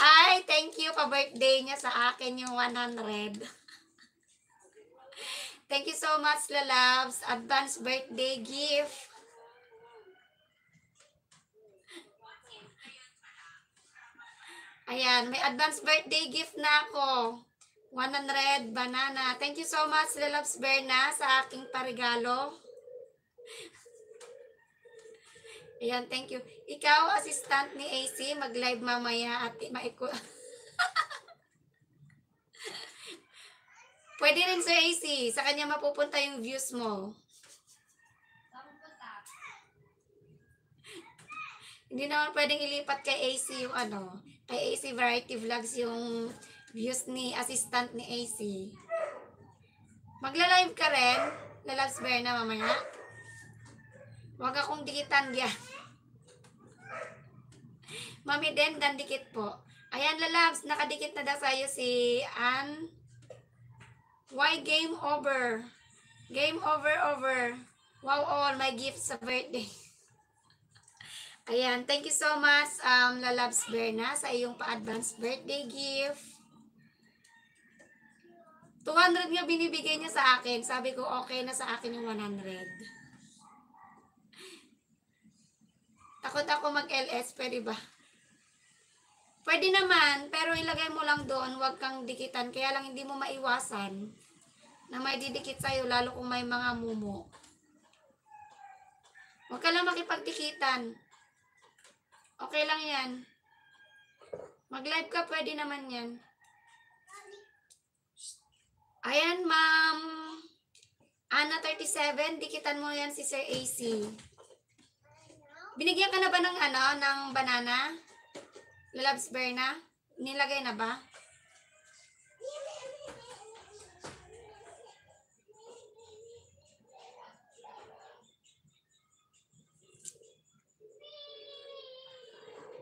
Ay, thank you. Pa-birthday niya sa akin yung 100. Thank you so much, lalabs. Advance birthday gift. Ayan, may advance birthday gift na ako. 100 banana. Thank you so much, lalabs Berna, sa aking parigalo. Ayan, thank you. Ikaw, assistant ni AC, mag-live mamaya at maiko. Pwede rin sa AC. Sa kanya mapupunta yung views mo. Hindi naman pwedeng ilipat kay AC yung ano. Kay AC Variety Vlogs yung views ni assistant ni AC. Magla-live ka rin, lalabs Berna mamaya. Huwag akong dikitan diyan. Mami Den, dan dikit po. Ayan, lalabs, nakadikit na daw sa'yo si Ann. Why game over? Game over. Wow, all my gifts sa birthday. Ayan, thank you so much, lalabs Berna, sa iyong pa-advance birthday gift. 200 nga binibigay niya sa akin. Sabi ko, okay na sa akin yung 100. Takot ako mag-LS, pwede ba? Pwede naman, pero ilagay mo lang doon, huwag kang dikitan. Kaya lang hindi mo maiwasan na may didikit sa'yo, lalo kung may mga mumo. Huwag ka lang makipagdikitan. Okay lang yan. Mag-live ka, pwede naman yan. Ayan, ma'am. Ana 37, dikitan mo yan si Sir AC. Binigyan ka na ba ng ano, ng banana? Lalabs Berna? Nilagay na ba?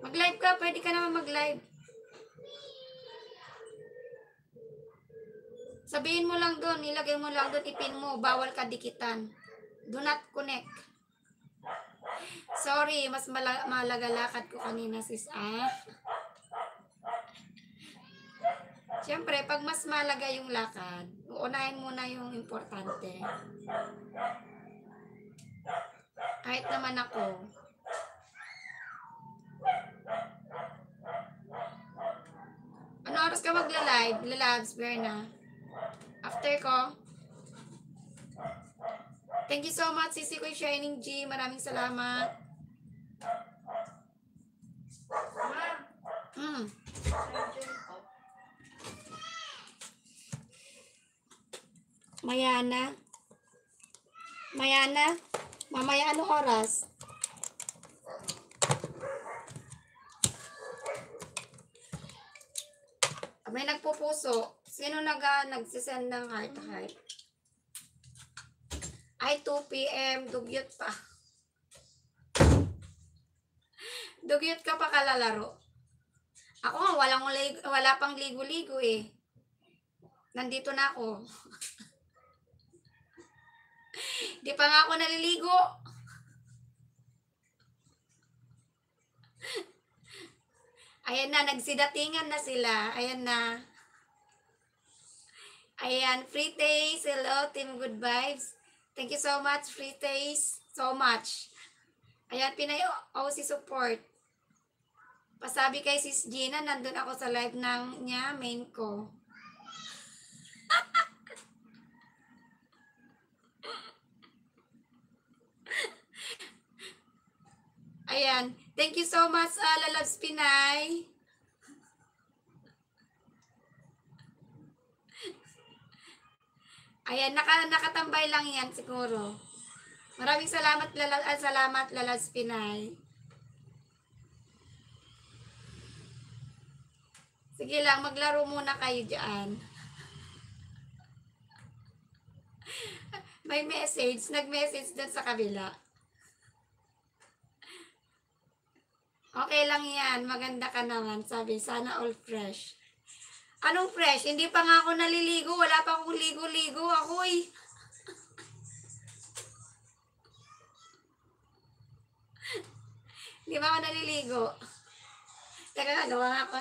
Mag-live ka, pwede ka naman mag-live. Sabihin mo lang doon, nilagay mo lang doon, ipin mo, bawal ka dikitan. Do not connect. Sorry, mas malagalakad ko kanina, sis. Siyempre, pag mas malaga yung lakad, uunahin muna yung importante. Kahit naman ako. Ano oras ka magla-live? Lalabs, Berna. After ko. Thank you so much, Sisi ko Shining G. Maraming salamat. Mayana. Mamaya anong oras? May nagpupuso. Sino nagsisend ng heart? Ay, 2 p.m. Dugyot pa. Dugyot ka pa kalalaro. Ako nga, wala pang ligo-ligo eh. Nandito na ako. Di pa nga ako naliligo. Ayan na, nagsidatingan na sila. Ayan na. Ayan, Free Taste. Hello, Team Good Vibes. Thank you so much, Free Taste. So much. Ayan, Pinay OC support. Pasabi kay Sis Gina, nandun ako sa live niya, main ko. Ayan. Thank you so much, lalabs Pinay. Ayan, nakatambay lang yan siguro. Maraming salamat, lalabs Pinay. Sige lang, maglaro muna kayo dyan. May message, nag-message dun sa kabila. Okay lang yan, maganda ka naman. Sabi, sana all fresh. Anong fresh? Hindi pa nga ako naliligo, wala pa akong ligo-ligo. Ako'y. Hindi ba ako naliligo? Teka, gawa nga ako.